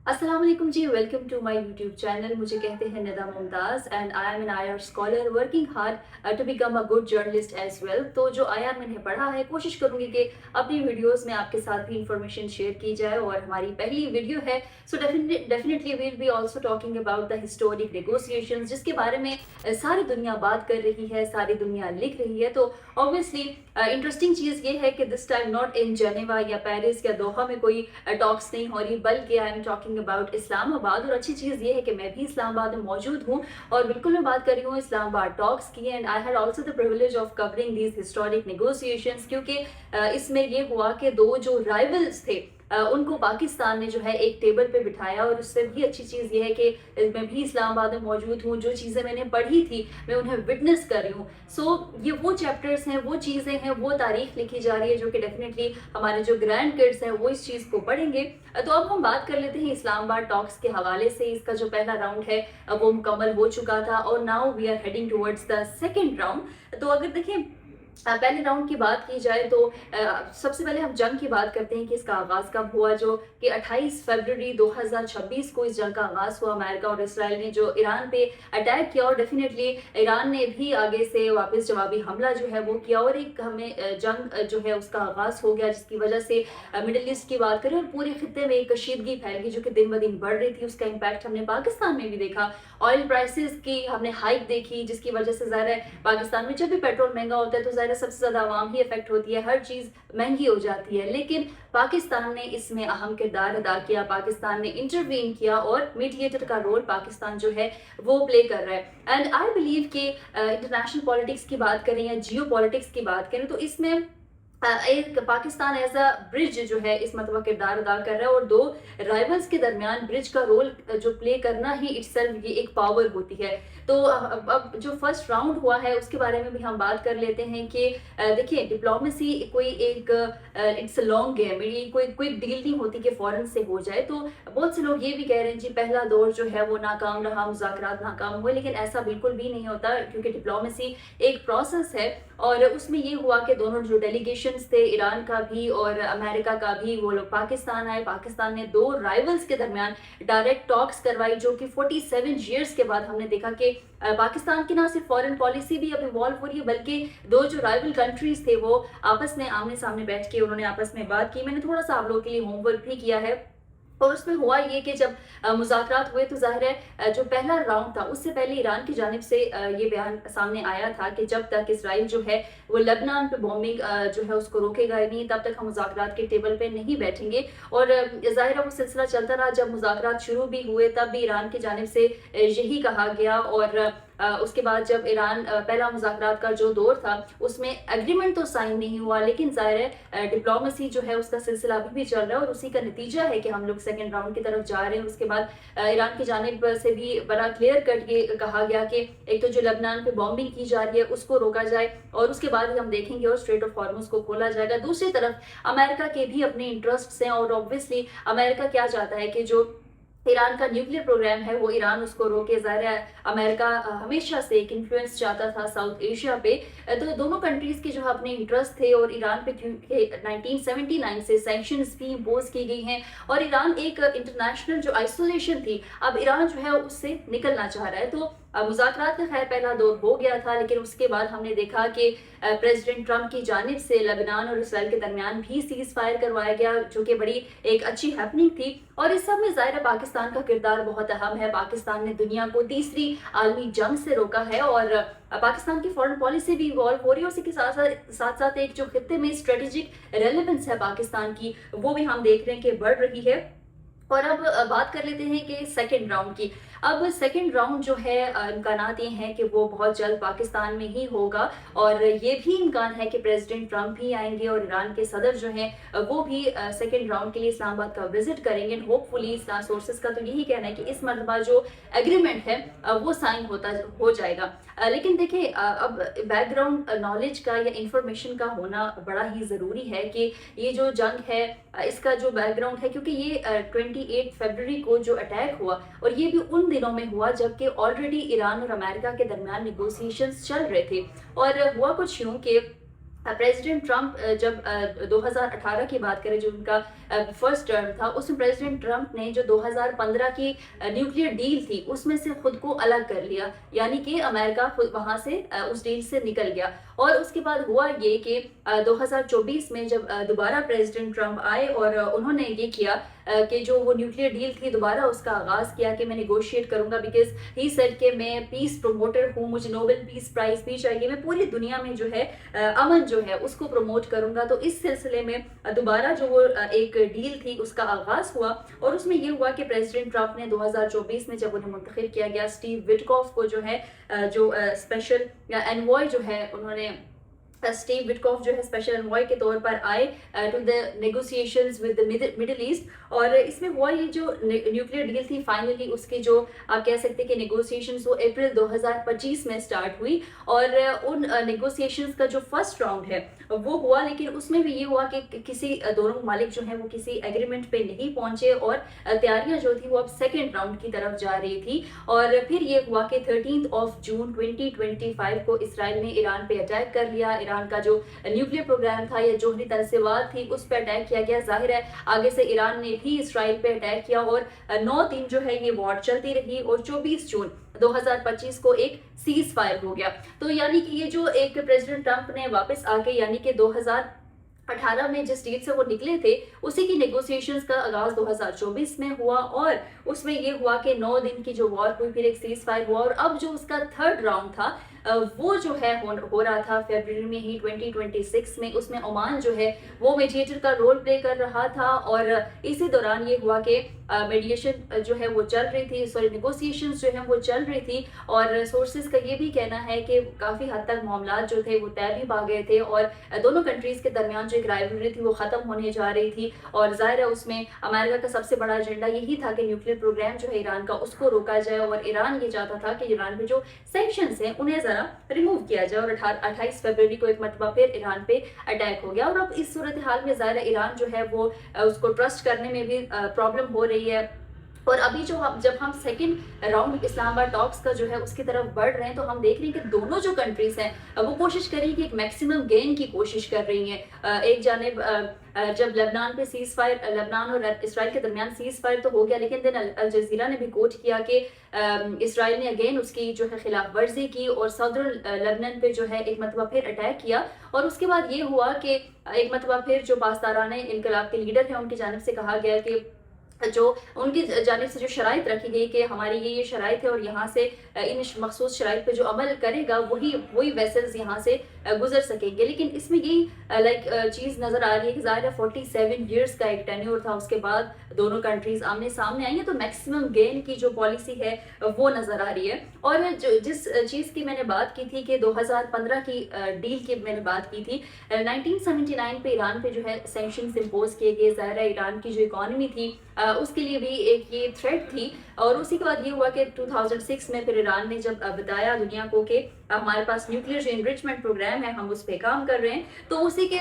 अस्सलाम वालेकुम जी, welcome to my YouTube channel. मुझे कहते हैं Nida Mumtaz and I am an IR scholar working hard to become a good journalist as well. तो जो आईआर मैंने पढ़ा है, कोशिश करूंगी कि अपनी वीडियोस में आपके साथ भी इंफॉर्मेशन शेयर की जाए। और हमारी पहली वीडियो है, so definitely we'll be also talking about the historic negotiations, जिसके बारे में सारी दुनिया बात कर रही है, सारी दुनिया लिख रही है। तो ऑब्वियसली इंटरेस्टिंग चीज़ ये है कि this time not in Geneva या पेरिस या दोहा में कोई टॉक्स नहीं हो रही, बल्कि I am talking about Islamabad. और अच्छी चीज़ ये है कि मैं भी इस्लामाबाद में मौजूद हूँ और बिल्कुल मैं बात कर रही हूँ इस्लामाबाद टॉक्स की। And I had also the privilege of covering these historic negotiations, क्योंकि इसमें ये हुआ कि दो जो राइवल्स थे उनको पाकिस्तान ने जो है एक टेबल पे बिठाया। और उससे भी अच्छी चीज़ ये है कि मैं भी इस्लामाबाद में मौजूद हूँ, जो चीज़ें मैंने पढ़ी थी मैं उन्हें विटनेस कर रही हूँ। सो ये वो चैप्टर्स हैं, वो चीज़ें हैं, वो तारीख लिखी जा रही है जो कि डेफिनेटली हमारे जो ग्रैंड किड्स हैं वो इस चीज़ को पढ़ेंगे। तो अब हम बात कर लेते हैं इस्लामाबाद टॉक्स के हवाले से। इसका जो पहला राउंड है वो मुकम्मल हो चुका था और now we are heading towards the second round. तो अगर देखें पहले राउंड की बात की जाए तो सबसे पहले हम जंग की बात करते हैं कि इसका आगाज़ कब हुआ। जो कि 28 फरवरी 2026 को इस जंग का आगाज़ हुआ। अमेरिका और इसराइल ने जो ईरान पे अटैक किया और डेफिनेटली ईरान ने भी आगे से वापस जवाबी हमला जो है वो किया और एक हमें जंग जो है उसका आगाज़ हो गया, जिसकी वजह से मिडिल ईस्ट की बात करें और पूरे खित्ते में एक कशीदगी फैल गई जो कि दिन ब दिन बढ़ रही थी। उसका इम्पैक्ट हमने पाकिस्तान में भी देखा। ऑयल प्राइसेस की हमने हाइक देखी, जिसकी वजह से ज़ाहिर है पाकिस्तान में जब भी पेट्रोल महंगा होता है तो ज़ाहिर है सबसे ज़्यादा आवाम ही इफेक्ट होती है, हर चीज़ महंगी हो जाती है। लेकिन पाकिस्तान ने इसमें अहम किरदार अदा किया, पाकिस्तान ने इंटरवीन किया और मीडिएटर का रोल पाकिस्तान जो है वो प्ले कर रहा है। एंड आई बिलीव कि इंटरनेशनल पॉलिटिक्स की बात करें या जियो पॉलिटिक्स की बात करें तो इसमें एक पाकिस्तान एज अ ब्रिज जो है इस मतलब किरदार अदा कर रहा है। और दो राइवल्स के दरमियान ब्रिज का रोल जो प्ले करना ही इटसेल्फ ये एक पावर होती है। तो अब जो फर्स्ट राउंड हुआ है उसके बारे में भी हम बात कर लेते हैं कि देखिए डिप्लोमेसी कोई एक इट्स अ लॉन्ग गेम, ये कोई क्विक डील नहीं होती कि फौरन से हो जाए। तो बहुत से लोग ये भी कह रहे हैं जी पहला दौर जो है वो नाकाम रहा, मुज़ाकरात नाकाम हुए, लेकिन ऐसा बिल्कुल भी नहीं होता, क्योंकि डिप्लोमेसी एक प्रोसेस है। और उसमें ये हुआ कि दोनों जो डेलीगेशंस थे, ईरान का भी और अमेरिका का भी, वो लोग पाकिस्तान आए। पाकिस्तान ने दो राइवल्स के दरमियान डायरेक्ट टॉक्स करवाई, जो कि 47 ईयर्स के बाद हमने देखा कि पाकिस्तान की ना सिर्फ फॉरेन पॉलिसी भी अब इवॉल्व हो रही है, बल्कि दो जो राइवल कंट्रीज थे वो आपस में आमने सामने बैठ के उन्होंने आपस में बात की। मैंने थोड़ा सा आप लोगों के लिए होमवर्क भी किया है और उसमें हुआ ये कि जब मुज़ाकरात हुए तो ज़ाहिर है जो पहला राउंड था उससे पहले ईरान की जानिब से ये बयान सामने आया था कि जब तक इसराइल जो है वो लेबनान पे बॉम्बिंग जो है उसको रोकेगा नहीं, तब तक हम मुज़ाकरात के टेबल पे नहीं बैठेंगे। और ज़ाहिर है वो सिलसिला चलता रहा। जब मुज़ाकरात शुरू भी हुए तब भी ईरान की जानिब से यही कहा गया। और उसके बाद जब ईरान पहला मुज़ाकरात का जो दौर था उसमें एग्रीमेंट तो साइन नहीं हुआ, लेकिन ज़ाहिर है डिप्लोमेसी जो है उसका सिलसिला अभी भी चल रहा है और उसी का नतीजा है कि हम लोग सेकेंड राउंड की तरफ जा रहे हैं। उसके बाद ईरान की जानिब से भी बड़ा क्लियर कट ये कहा गया कि एक तो जो लेबनान पे बॉम्बिंग की जा रही है उसको रोका जाए और उसके बाद ही हम देखेंगे और स्ट्रेट ऑफ हॉर्मुज को खोला जाएगा। दूसरी तरफ अमेरिका के भी अपने इंटरेस्ट्स हैं और ऑब्वियसली अमेरिका क्या चाहता है कि जो ईरान का न्यूक्लियर प्रोग्राम है वो ईरान उसको रोके। ज़ाहिर है अमेरिका हमेशा से एक इन्फ्लुएंस चाहता था साउथ एशिया पे। तो दोनों कंट्रीज के जो अपने इंटरेस्ट थे और ईरान पे क्योंकि 1979 से सैंक्शंस भी इम्पोज की गई हैं और ईरान एक इंटरनेशनल जो आइसोलेशन थी, अब ईरान जो है उससे निकलना चाह रहा है। तो मुज़ाकरात का खैर पहला दौर हो गया था, लेकिन उसके बाद हमने देखा कि प्रेसिडेंट ट्रंप की जानिब से लेबनान और इसराइल के दरमियान भी सीज फायर करवाया गया, जो कि बड़ी एक अच्छी हैपनिंग थी। और इस सब में ज़ाहिर है पाकिस्तान का किरदार बहुत अहम है। पाकिस्तान ने दुनिया को तीसरी आलमी जंग से रोका है और पाकिस्तान की फॉरेन पॉलिसी भी इवॉल्व हो रही है। उसी के साथ साथ एक जो खित्ते में स्ट्रेटेजिक रेलेवेंस है पाकिस्तान की, वो भी हम देख रहे हैं कि बढ़ रही है। और अब बात कर लेते हैं कि सेकेंड राउंड की। अब सेकेंड राउंड जो है इम्कानात ये हैं कि वो बहुत जल्द पाकिस्तान में ही होगा और ये भी इम्कान है कि प्रेसिडेंट ट्रंप भी आएंगे और ईरान के सदर जो हैं वो भी सेकेंड राउंड के लिए इस्लामाबाद का विजिट करेंगे। होपफुली इस्लाम सोर्सेज का तो यही कहना है कि इस मरतबा जो एग्रीमेंट है वो साइन हो जाएगा। लेकिन देखिए अब बैकग्राउंड नॉलेज का या इंफॉर्मेशन का होना बड़ा ही ज़रूरी है कि ये जो जंग है इसका जो बैकग्राउंड है, क्योंकि ये 28 फरवरी को जो अटैक हुआ और ये भी उन दिनों में हुआ जबकि ऑलरेडी ईरान और अमेरिका के दरमियान निगोसिएशंस चल रहे थे। और हुआ कुछ यूं कि प्रेसिडेंट ट्रंप जब 2018 की बात करें, जो उनका फर्स्ट टर्म था, उसमें प्रेसिडेंट ट्रंप ने जो 2015 की न्यूक्लियर डील थी उसमें से खुद को अलग कर लिया, यानी कि अमेरिका खुद वहां से उस डील से निकल गया। और उसके बाद हुआ ये कि 2024 में जब दोबारा प्रेसिडेंट ट्रंप आए और उन्होंने ये किया कि जो वो न्यूक्लियर डील थी दोबारा उसका आगाज किया कि मैं नेगोशिएट करूंगा, बिकॉज ही सेड कि मैं पीस प्रोमोटर हूँ, मुझे नोबेल पीस प्राइज भी चाहिए, मैं पूरी दुनिया में जो है अमन जो है उसको प्रमोट करूंगा। तो इस सिलसिले में दोबारा जो वो एक डील थी उसका आगाज हुआ, और उसमें ये हुआ कि प्रेसिडेंट ट्रंप ने 2024 में जब उन्हें मुंतखब किया गया, स्टीव विटकॉफ को जो है जो स्पेशल एनवॉय जो है, उन्होंने स्टीव विटकॉफ जो है स्पेशल एनवॉय के तौर पर आए to the negotiations with the Middle East. और इसमें हुआ ये जो न्यूक्लियर डील थी फाइनली उसकी जो आप कह सकते हैं कि नेगोशिएशंस वो अप्रैल 2025 में स्टार्ट हुई, और उन नेगोशिएशंस का जो फर्स्ट राउंड है वो हुआ, लेकिन उसमें भी ये हुआ कि किसी दोनों ममालिक जो है वो किसी एग्रीमेंट पे नहीं पहुंचे, और तैयारियां जो थी वो अब सेकेंड राउंड की तरफ जा रही थी। और फिर ये हुआ कि 13 जून 2025 को इसराइल ने ईरान पे अटैक कर लिया। ईरान का जो न्यूक्लियर प्रोग्राम था या जोहरी तनसीबात थी उस पर अटैक किया गया। जाहिर है आगे से ईरान ने भी इसराइल पे अटैक किया, और 9 दिन जो है ये वॉर चलती रही, और 24 जून 2025 को एक सीज फायर हो गया। तो यानी कि ये जो एक प्रेसिडेंट ट्रंप ने वापस आके यानी कि 2018 में जिस डील से वो निकले थे उसी की नेगोशिएशंस का आगाज 2024 में हुआ, और उसमें ये हुआ कि 9 दिन की जो वॉर हुई, फिर एक सीज फायर हुआ, और अब जो उसका थर्ड राउंड था वो जो है हो रहा था फरवरी में ही 2026 में। उसमें ओमान जो है वो मीडिएटर का रोल प्ले कर रहा था, और इसी दौरान ये हुआ कि मीडिएशन जो है वो चल रही थी, सॉरी नेगोशिएशंस जो है वो चल रही थी, और सोर्सेज का ये भी कहना है कि काफ़ी हद तक मामला जो थे वो तय भी पा गए थे, और दोनों कंट्रीज़ के दरमियान जो एक राइवलरी थी वो ख़त्म होने जा रही थी। और ज़ाहिर है उसमें अमेरिका का सबसे बड़ा एजेंडा यही था कि न्यूक्लियर प्रोग्राम जो है ईरान का उसको रोका जाए, और ईरान ये चाहता था कि ईरान पे जो सैंक्शंस हैं उन्हें ज़रा रिमूव किया जाए। और 28 फरवरी को एक मरतबा फिर ईरान पे अटैक हो गया, और अब इस सूरत हाल में ज़ाहिर है ईरान जो है वो उसको ट्रस्ट करने में भी प्रॉब्लम हो रही है। और अभी जब हम सेकंड राउंड इस्लामाबाद टॉक्स का जो है उसकी तरफ बढ़ रहे हैं, तो हम देख रहे हैं कि दोनों जो कंट्रीज हैं वो कोशिश कर रही है कि एक मैक्सिमम गेन की कोशिश कर रही हैं। एक जानिब जब लेबनान पे सीज फायर, लेबनान और इसराइल के दरमियान सीज फायर तो हो गया, लेकिन दिन अल जजीरा ने भी कोट किया कि इसराइल ने अगेन उसकी जो है खिलाफ वर्जी की, और सदर लेबनान पे जो है एक मरतबा फिर अटैक किया। और उसके बाद ये हुआ कि एक मरतबा फिर जो पासदाराने इनकलाब के लीडर हैं उनकी जानिब से कहा गया कि जो उनकी जानिब से जो शराइत रखी गई कि हमारी ये शराइत है, और यहाँ से इन मखसूस शराइत पे जो अमल करेगा वही वेसल्स यहाँ से गुजर सकेंगे। लेकिन इसमें यही चीज़ नज़र आ रही है कि ज़ाहिर 47 ईयर्स का एक टेन्योर था, उसके बाद दोनों कंट्रीज आमने सामने आई हैं, तो मैक्सिमम गेन की जो पॉलिसी है वो नज़र आ रही है। और जिस चीज़ की मैंने बात की थी कि 2015 की डील की मैंने बात की थी, 1979 पे ईरान पे जो है सैंक्शंस इम्पोज किए गए। ज़ाहिर है ईरान की जो इकॉनमी थी उसके लिए भी एक ये थ्रेट थी। और उसी के बाद ये हुआ कि 2006 में फिर ईरान ने जब बताया दुनिया को कि हमारे पास न्यूक्लियर जो एनरिचमेंट प्रोग्राम है हम उस पर काम कर रहे हैं, तो उसी के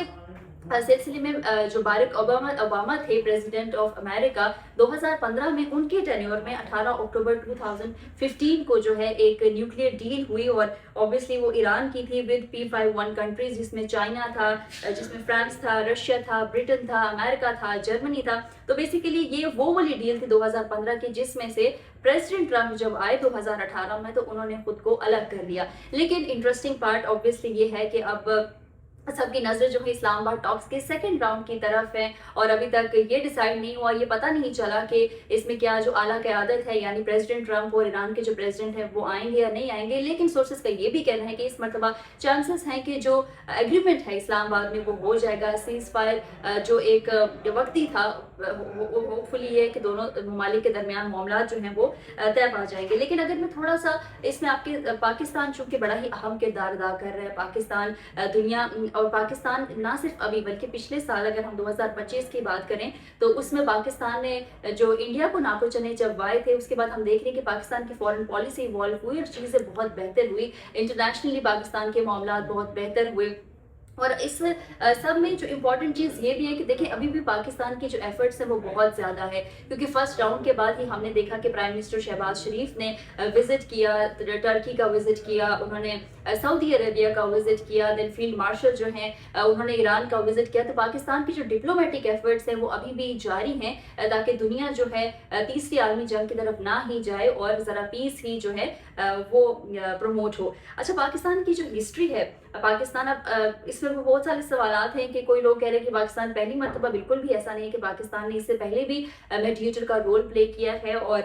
सिलसिले में जो बारक ओबामा थे प्रेसिडेंट ऑफ अमेरिका, 2015 में उनके टेन्योर में 18 अक्टूबर 2015 को जो है एक न्यूक्लियर डील हुई, और ऑब्वियसली वो ईरान की थी विद P51 कंट्रीज, जिसमें चाइना था, जिसमें फ्रांस था, रशिया था, ब्रिटेन था, अमेरिका था, जर्मनी था। तो बेसिकली ये वो वाली डील थी 2015 की, जिसमें से प्रेसिडेंट ट्रंप जब आए 2018 में तो उन्होंने खुद को अलग कर लिया। लेकिन इंटरेस्टिंग पार्ट ऑब्वियसली ये है कि अब सबकी नजर जो है इस्लामाबाद टॉक्स के सेकंड राउंड की तरफ है, और अभी तक ये डिसाइड नहीं हुआ, ये पता नहीं चला कि इसमें क्या जो आला क़यादत है यानी प्रेसिडेंट ट्रंप और ईरान के जो प्रेसिडेंट हैं वो आएंगे या नहीं आएंगे। लेकिन सोर्सेज का ये भी कहना है कि इस मरतबा चांसेस हैं कि जो एग्रीमेंट है इस्लामाबाद में वो हो जाएगा। सीज फायर जो एक वक्ती था होपफुली ये कि दोनों ममालिक के दरमियान मामला जो हैं वो तय पा जाएंगे। लेकिन अगर मैं थोड़ा सा इसमें आपके पाकिस्तान चूँकि बड़ा ही अहम किरदार अदा कर रहा है, पाकिस्तान दुनिया और पाकिस्तान ना सिर्फ अभी बल्कि पिछले साल अगर हम 2025 की बात करें तो उसमें पाकिस्तान ने जो इंडिया को नाको चने चबवाए थे, उसके बाद हम देख रहे हैं कि पाकिस्तान की फॉरेन पॉलिसी इवॉल्व हुई और चीज़ें बहुत बेहतर हुई। इंटरनेशनली पाकिस्तान के मामला बहुत बेहतर हुए। اور اس سب میں جو امپورٹنٹ چیز یہ بھی ہے کہ دیکھیں ابھی بھی پاکستان کے جو ایفرٹس ہیں وہ بہت زیادہ ہے، کیونکہ فرسٹ راؤنڈ کے بعد ہی ہم نے دیکھا کہ پرائم منسٹر شہباز شریف نے وزٹ کیا، ٹرکی کا وزٹ کیا، انہوں نے سعودی عربیہ کا وزٹ کیا، دین فیلڈ مارشل جو ہیں انہوں نے ایران کا وزٹ کیا۔ تو پاکستان کی جو ڈپلومیٹک ایفرٹس ہیں وہ ابھی بھی جاری ہیں تاکہ دنیا جو ہے تیسری عالمی جنگ کی طرف نہ ہی جائے اور ذرا پیس ہی جو ہے وہ پروموٹ ہو۔ اچھا، پاکستان کی جو ہسٹری ہے، پاکستان اب اس میں بہت سارے سوالات ہیں کہ کوئی لوگ کہہ رہے ہیں کہ پاکستان پہلی مرتبہ، بالکل بھی ایسا نہیں ہے کہ پاکستان نے اس سے پہلے بھی میڈیٹر کا رول پلے کیا ہے۔ اور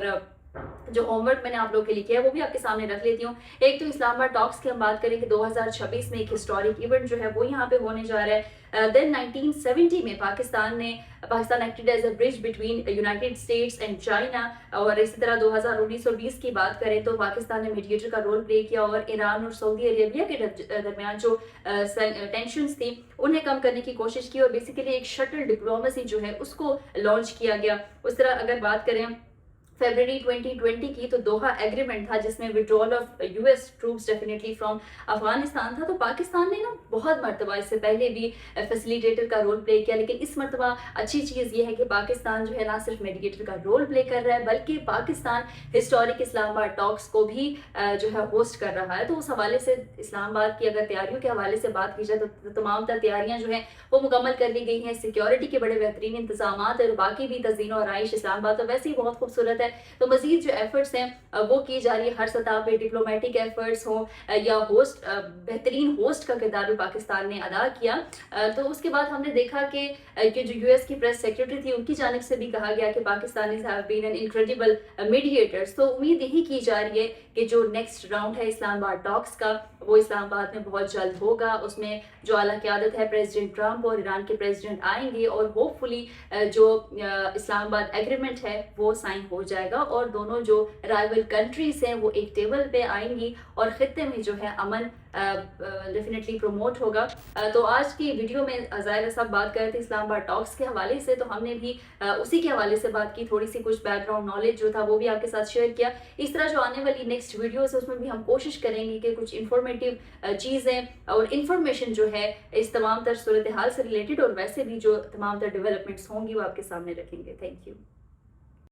جو ہوم ورک میں نے آپ لوگوں کے لیے کیا ہے وہ بھی آپ کے سامنے رکھ لیتی ہوں۔ ایک تو اسلام آباد ٹاکس کی ہم بات کریں کہ 2026 میں ایک ہسٹورک ایونٹ جو ہے وہ یہاں پہ ہونے جا رہا ہے۔ دین 1970 میں Pakistan acted as a bridge between United States and China, اور اسی طرح 2019 اور 20 کی بات کریں تو پاکستان نے میڈیٹر کا رول پلے کیا اور ایران اور سعودی عربیہ کے درمیان جو ٹینشنز تھی انہیں کم کرنے کی کوشش کی، اور بیسیکلی ایک شٹل ڈپلومیسی جو ہے اس کو لانچ کیا گیا۔ اس طرح اگر بات کریں فیبرری 2020 کی تو دوحہ ایگریمنٹ تھا جس میں withdrawal of U S troops definitely from Afghanistan تھا۔ تو پاکستان نے بہت مرتبہ اس سے پہلے بھی فیسیلیٹیٹر کا رول پلے کیا، لیکن اس مرتبہ اچھی چیز یہ ہے کہ پاکستان جو ہے نہ صرف میڈیٹر کا رول پلے کر رہا ہے بلکہ پاکستان ہسٹورک اسلام آباد ٹاکس کو بھی جو ہے ہوسٹ کر رہا ہے۔ تو اس حوالے سے اسلام آباد کی اگر تیاریوں کے حوالے سے بات کی جائے تو تمام تر تیاریاں جو ہیں وہ مکمل کر لی گئی ہیں، سیکیورٹی کے بڑے بہترین انتظامات اور باقی بھی تزئین و آرائش اسلام آباد تو ویسے ہی بہت خوبصورت ہے۔ تو مزید جو ایفرٹس ہیں وہ کی جا رہی ہے ہر سطح پہ، ڈپلومیٹک ایفرٹس ہوں یا ہوسٹ، بہترین ہوسٹ کا کردار بھی پاکستان نے ادا کیا۔ تو اس کے بعد ہم نے دیکھا کہ جو یو ایس کی پریس سیکرٹری تھی ان کی جانب سے بھی کہا گیا کہ Pakistanis have been an incredible mediators. تو امید یہی کی جا رہی ہے کہ جو نیکسٹ راؤنڈ ہے اسلام آباد ٹاکس کا وہ اسلام آباد میں بہت جلد ہوگا، اس میں جو اعلیٰ قیادت ہے پریزیڈنٹ ٹرمپ اور ایران کے پریزیڈنٹ آئیں گے، اور ہوپ فلی جو اسلام آباد ایگریمنٹ ہے وہ سائن ہو جائے گا اور دونوں جو رائیول کنٹریز ہیں وہ ایک ٹیبل پہ آئیں گی اور خطے میں جو ہے امن ڈیفینیٹلی پروموٹ ہوگا۔ تو آج کی ویڈیو میں ظاہر سب بات کر رہے تھے اسلام آباد ٹاکس کے حوالے سے، تو ہم نے بھی اسی کے حوالے سے بات کی، تھوڑی سی کچھ بیک گراؤنڈ نالج جو تھا وہ بھی آپ کے ساتھ شیئر کیا۔ اس طرح جو آنے والی نیکسٹ ویڈیوز ہے اس میں بھی ہم کوشش کریں گے کہ کچھ انفارمیٹیو چیزیں اور انفارمیشن جو ہے اس تمام تر صورتحال سے ریلیٹڈ اور ویسے بھی جو تمام تر ڈیولپمنٹس ہوں گی وہ آپ کے سامنے رکھیں گے۔ Thank you.